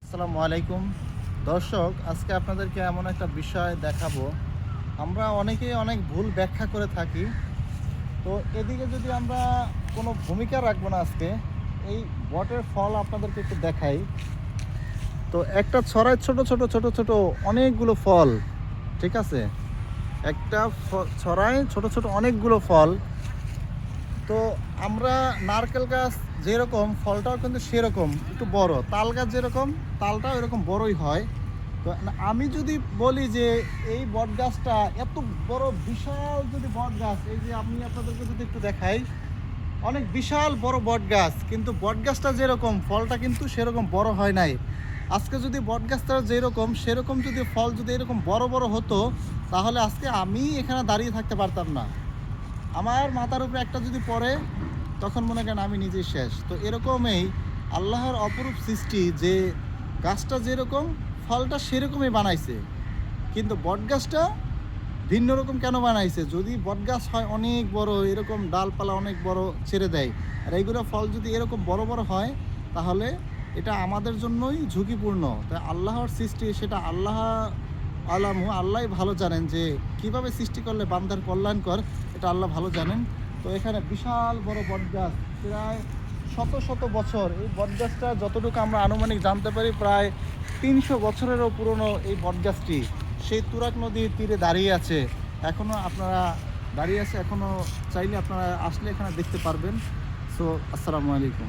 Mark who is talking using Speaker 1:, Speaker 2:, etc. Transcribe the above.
Speaker 1: আসসালামু আলাইকুম দর্শক, আজকে আপনাদেরকে এমন একটা বিষয় দেখাবো। আমরা অনেকেই অনেক ভুল ব্যাখ্যা করে থাকি। তো এদিকে যদি আমরা কোনো ভূমিকা রাখবো না আজকে, এই বটের ফল আপনাদেরকে একটু দেখাই। তো একটা ছড়ায় ছোট ছোট ছোট ছোট অনেকগুলো ফল, ঠিক আছে? একটা ছড়ায় ছোট ছোট অনেকগুলো ফল। তো আমরা নারকেল গাছ যেরকম, ফলটাও কিন্তু সেরকম একটু বড়। তাল গাছ যেরকম, তালটাও এরকম বড়ই হয়। তো আমি যদি বলি যে এই বট গাছটা এত বড় বিশাল, যদি বট গাছ, এই যে আমি আপনাদেরকে যদি একটু দেখাই, অনেক বিশাল বড় বট গাছ, কিন্তু বট গাছটা যেরকম ফলটা কিন্তু সেরকম বড় হয় নাই। আজকে যদি বট গাছটা যেরকম সেরকম যদি ফল যদি এরকম বড় বড় হতো, তাহলে আজকে আমি এখানে দাঁড়িয়ে থাকতে পারতাম না। আমার মাথার উপরে একটা যদি পড়ে, তখন মনে করেন আমি নিজেই শেষ। তো এরকমই আল্লাহর অপরূপ সৃষ্টি, যে গাছটা যেরকম ফলটা সেরকমই বানাইছে, কিন্তু বটগাছটা ভিন্ন রকম কেন বানাইছে? যদি বটগাছ হয় অনেক বড়, এরকম ডালপালা অনেক বড় ছেড়ে দেয়, আর এইগুলো ফল যদি এরকম বড় বড় হয়, তাহলে এটা আমাদের জন্যই ঝুঁকিপূর্ণ। তাই আল্লাহর সৃষ্টি, সেটা আল্লাহ আলামু, আল্লাহ ভালো জানেন যে কিভাবে সৃষ্টি করলে বান্দার কল্যাণকর, এটা আল্লাহ ভালো জানেন। তো এখানে বিশাল বড় বটগাছ, প্রায় শত শত বছর। এই বটগাছটা যতটুকু আমরা আনুমানিক জানতে পারি, প্রায় 300 বছরেরও পুরনো এই বটগাছটি সেই তুরাগ নদীর তীরে দাঁড়িয়ে আছে। এখনও আপনারা দাঁড়িয়ে আছে, এখনও চাইলে আপনারা আসলে এখানে দেখতে পারবেন। সো আসসালামু আলাইকুম।